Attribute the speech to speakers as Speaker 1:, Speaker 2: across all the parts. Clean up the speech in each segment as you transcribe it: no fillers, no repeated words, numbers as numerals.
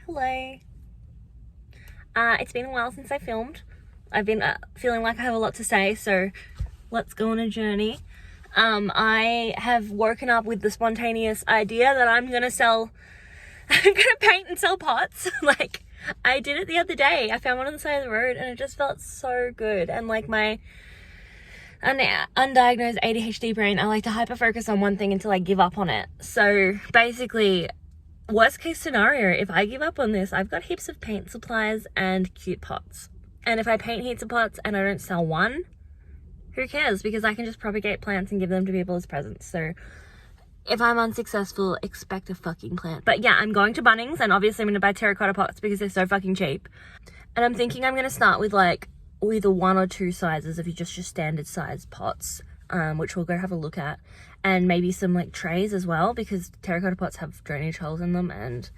Speaker 1: Hello. It's been a while since I filmed. I've been feeling like I have a lot to say, so let's go on a journey. I have woken up with the spontaneous idea that I'm gonna paint and sell pots. Like, I did it the other day. I found one on the side of the road and it just felt so good. And like my undiagnosed ADHD brain, I like to hyper focus on one thing until I give up on it. So basically, worst case scenario, if I give up on this, I've got heaps of paint supplies and cute pots. And if I paint heaps of pots and I don't sell one, who cares? Because I can just propagate plants and give them to people as presents. So if I'm unsuccessful, expect a fucking plant. But yeah, I'm going to Bunnings and obviously I'm going to buy terracotta pots because they're so fucking cheap. And I'm thinking I'm going to start with like either 1 or 2 sizes of just your standard size pots, which we'll go have a look at. And maybe some like trays as well, because terracotta pots have drainage holes in them and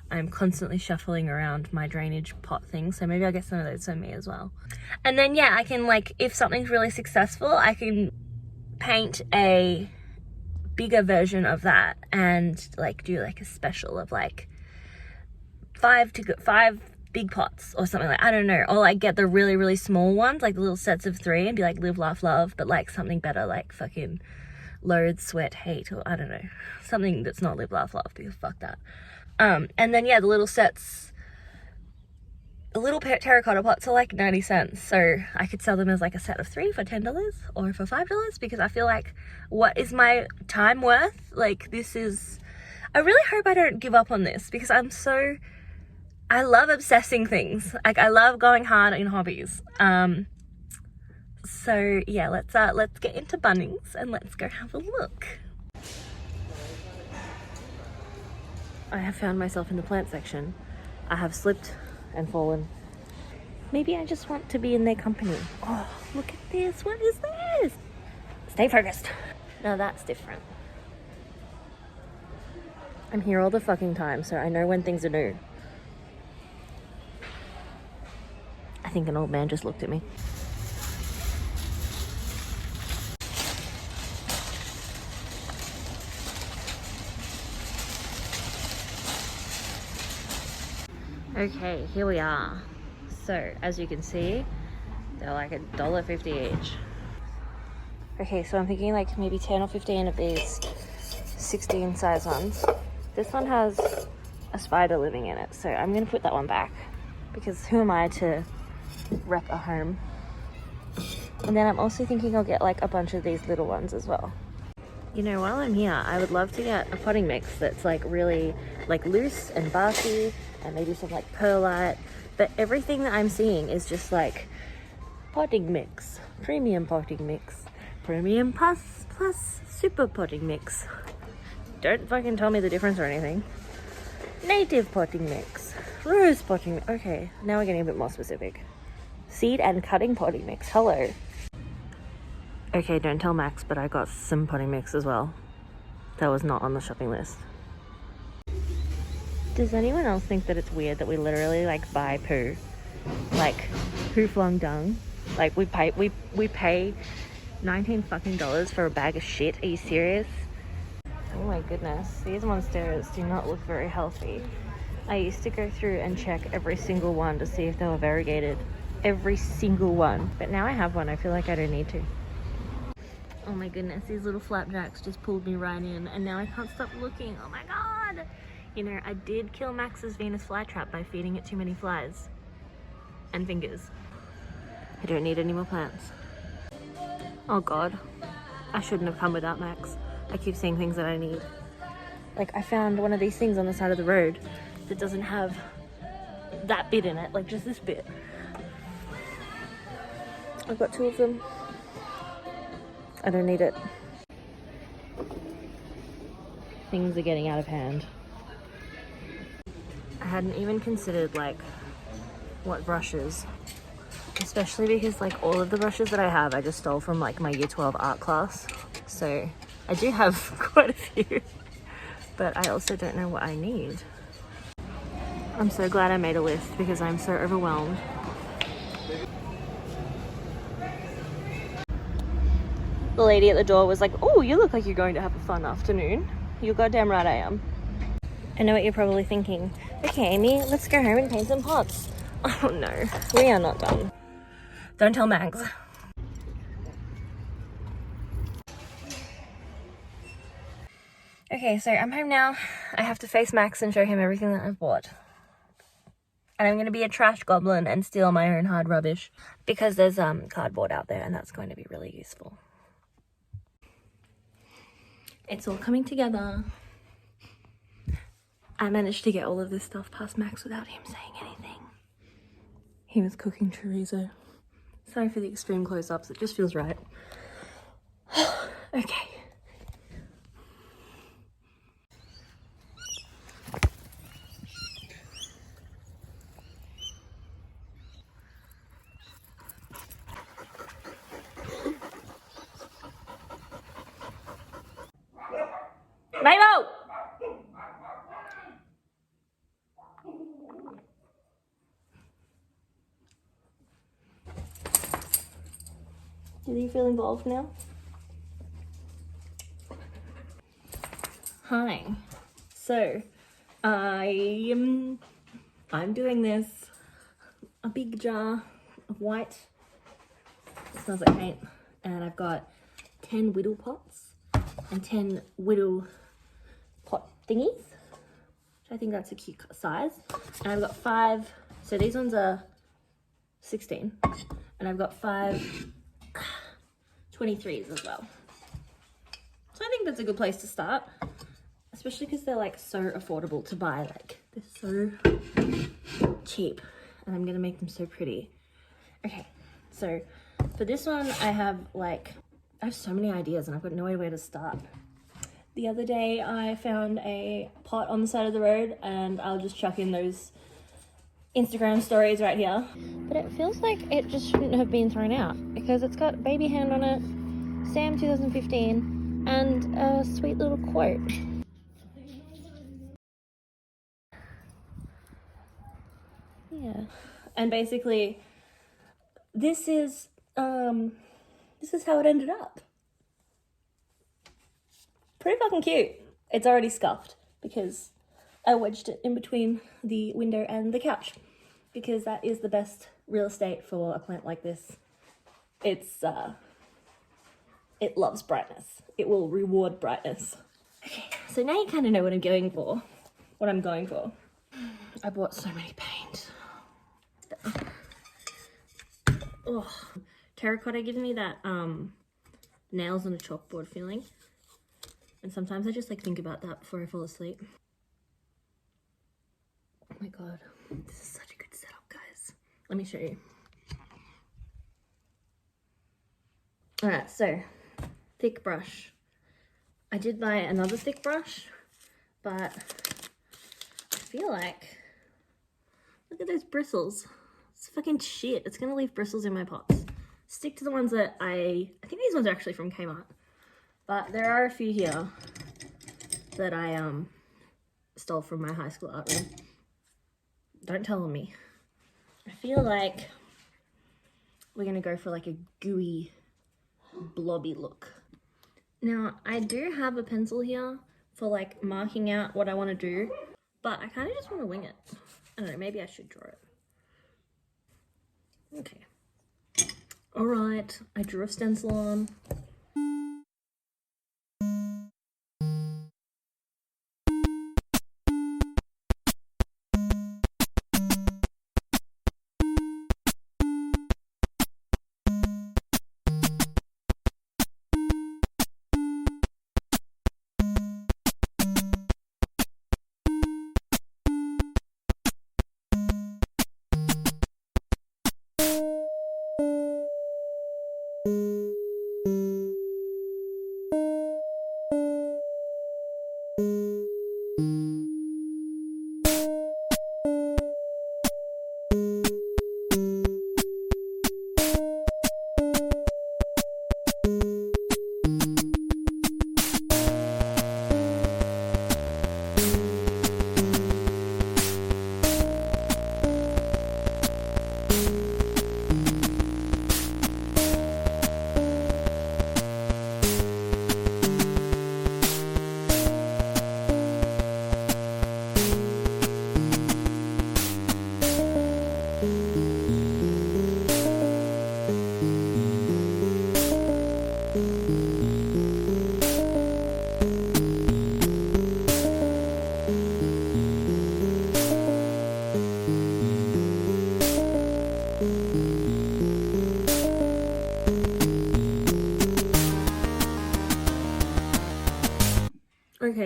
Speaker 1: I'm constantly shuffling around my drainage pot thing. So maybe I'll get some of those for me as well. And then yeah, I can like, if something's really successful, I can paint a bigger version of that and like do like a special of like 5 big pots or something, like, I don't know, or like get the really, really small ones, like the little sets of 3 and be like live, laugh, love, but like something better, like fucking load, sweat, hate, or I don't know, something that's not live, laugh, love, because fuck that. And then yeah, the little sets, the little terracotta pots are like 90 cents, so I could sell them as like a set of 3 for $10 or for $5, because I feel like, what is my time worth? Like, this is, I really hope I don't give up on this, because I love obsessing things. Like, I love going hard in hobbies. So yeah, let's get into Bunnings and let's go have a look. I have found myself in the plant section. I have slipped and fallen. Maybe I just want to be in their company. Oh, look at this. What is this? Stay focused. Now that's different. I'm here all the fucking time, so I know when things are new. I think an old man just looked at me. Okay, here we are. So, as you can see, they're like $1.50 each. Okay, so I'm thinking like maybe 10 or 15 of these 16 size ones. This one has a spider living in it, so I'm gonna put that one back, because who am I to wreck a home? And then I'm also thinking I'll get like a bunch of these little ones as well. You know, while I'm here, I would love to get a potting mix that's like really like loose and barky, and maybe some like perlite, but everything that I'm seeing is just like potting mix, premium potting mix, premium plus super potting mix. Don't fucking tell me the difference or anything. Native potting mix, rose potting mix. Okay, now we're getting a bit more specific. Seed and cutting potting mix, hello. Okay, don't tell Max, but I got some potting mix as well. That was not on the shopping list. Does anyone else think that it's weird that we literally like buy poo? Like, poo flung dung? Like, we pay $19 fucking for a bag of shit. Are you serious? Oh my goodness, these monsters do not look very healthy. I used to go through and check every single one to see if they were variegated. Every single one. But now I have one, I feel like I don't need to. Oh my goodness, these little flapjacks just pulled me right in, and now I can't stop looking. Oh my god! You know, I did kill Max's Venus flytrap by feeding it too many flies. And fingers. I don't need any more plants. Oh god. I shouldn't have come without Max. I keep seeing things that I need. Like, I found one of these things on the side of the road that doesn't have that bit in it, like just this bit. I've got 2 of them. I don't need it. Things are getting out of hand. I hadn't even considered like what brushes, especially because like all of the brushes that I have I just stole from like my year 12 art class, so I do have quite a few, but I also don't know what I need. I'm so glad I made a list because I'm so overwhelmed. The lady at the door was like, "Oh, you look like you're going to have a fun afternoon." You're goddamn right I am. I know what you're probably thinking. Okay, Amy, let's go home and paint some pots. Oh no, we are not done. Don't tell Mags. Okay, so I'm home now. I have to face Max and show him everything that I've bought. And I'm going to be a trash goblin and steal my own hard rubbish because there's cardboard out there and that's going to be really useful. It's all coming together. I managed to get all of this stuff past Max without him saying anything. He was cooking chorizo. Sorry for the extreme close-ups, it just feels right. Okay. Mabel! Do you feel involved now? Hi. So, I'm doing this. A big jar of white. It smells like paint. And I've got 10 whittle pots and 10 whittle pot thingies. Which I think that's a cute size. And I've got 5, so these ones are 16. And I've got 5 23s as well. So I think that's a good place to start. Especially because they're like so affordable to buy. Like they're so cheap. And I'm gonna make them so pretty. Okay, so for this one I have so many ideas and I've got no idea where to start. The other day I found a pot on the side of the road and I'll just chuck in those Instagram stories right here. But it feels like it just shouldn't have been thrown out because it's got baby hand on it, Sam 2015, and a sweet little quote. Yeah, and basically this is how it ended up. Pretty fucking cute. It's already scuffed because I wedged it in between the window and the couch because that is the best real estate for a plant like this. It's it loves brightness. It will reward brightness. Okay, so now you kind of know what I'm going for. I bought so many paint. Oh, terracotta gives me that nails on a chalkboard feeling. And sometimes I just think about that before I fall asleep. Oh my god, this is such a good setup, guys. Let me show you. Alright, so thick brush. I did buy another thick brush, but I feel like, look at those bristles. It's fucking shit. It's gonna leave bristles in my pots. Stick to the ones that I think these ones are actually from Kmart. But there are a few here that I stole from my high school art room. Don't tell on me. I feel like we're gonna go for a gooey, blobby look. Now, I do have a pencil here for marking out what I want to do, but I kind of just want to wing it. I don't know, maybe I should draw it. Okay. Alright, I drew a stencil on.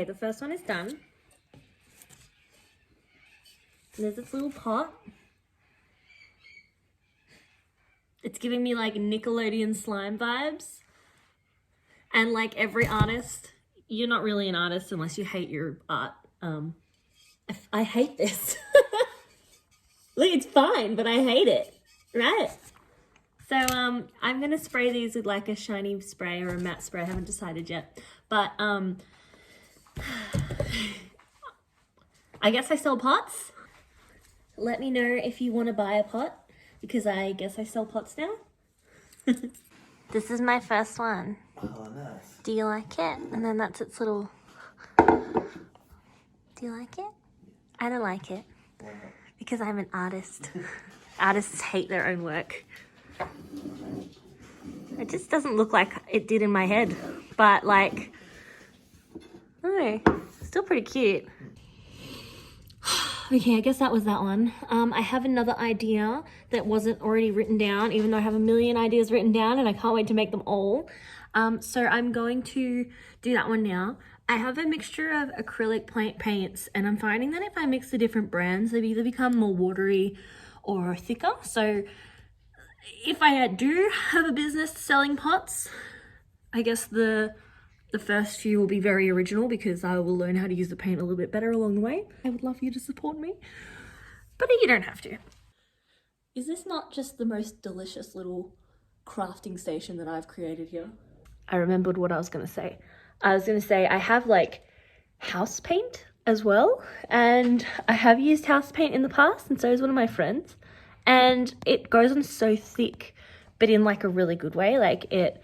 Speaker 1: Okay, the first one is done. There's this little pot. It's giving me like Nickelodeon slime vibes. And like every artist, you're not really an artist unless you hate your art. I hate this. Look, it's fine, but I hate it, right? So I'm gonna spray these with like a shiny spray or a matte spray. I haven't decided yet, but I guess I sell pots. Let me know if you want to buy a pot, because I guess I sell pots now. This is my first one.
Speaker 2: Oh, nice.
Speaker 1: Do you like it? And then that's its little... Do you like it? I don't like it.
Speaker 2: Why not?
Speaker 1: Because I'm an artist. Artists hate their own work. It just doesn't look like it did in my head. But like... Oh, still pretty cute. Okay, I guess that was that one. I have another idea that wasn't already written down, even though I have a million ideas written down and I can't wait to make them all. So I'm going to do that one now. I have a mixture of acrylic paints, and I'm finding that if I mix the different brands, they've either become more watery or thicker. So if I do have a business selling pots, I guess the first few will be very original because I will learn how to use the paint a little bit better along the way. I would love you to support me, but you don't have to. Is this not just the most delicious little crafting station that I've created here? I remembered what I was gonna say. I was gonna say I have like house paint as well, and I have used house paint in the past, and so is one of my friends, and it goes on so thick, but in like a really good way. Like it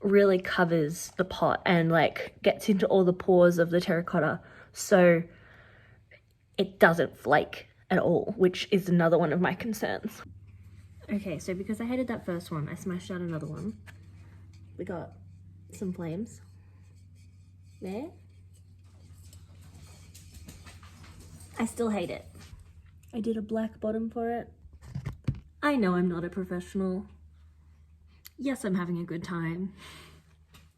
Speaker 1: really covers the pot and like gets into all the pores of the terracotta, so it doesn't flake at all, which is another one of my concerns. Okay, so because I hated that first one, I smashed out another one. We got some flames there. I still hate it. I did a black bottom for it. I know I'm not a professional. Yes, I'm having a good time.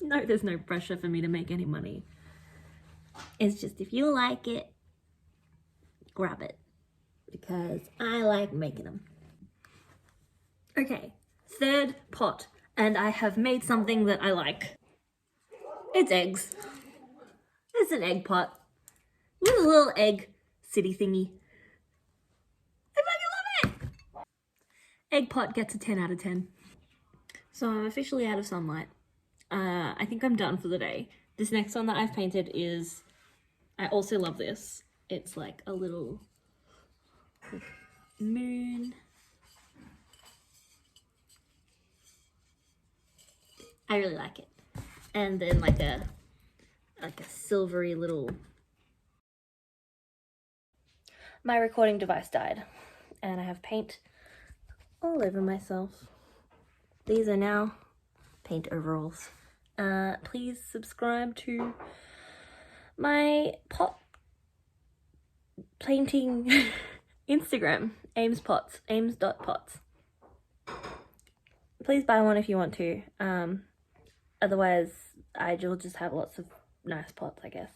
Speaker 1: No, there's no pressure for me to make any money. It's just if you like it, grab it. Because I like making them. Okay, third pot. And I have made something that I like. It's eggs. It's an egg pot. Little egg city thingy. I fucking love it! Egg pot gets a 10 out of 10. So I'm officially out of sunlight. I think I'm done for the day. This next one that I've painted is, I also love this. It's like a little moon. I really like it. And then like a silvery little... My recording device died and I have paint all over myself. These are now paint overalls. Please subscribe to my pot painting Instagram, aimspots, aims.pots. Please buy one if you want to. Otherwise, I will just have lots of nice pots, I guess.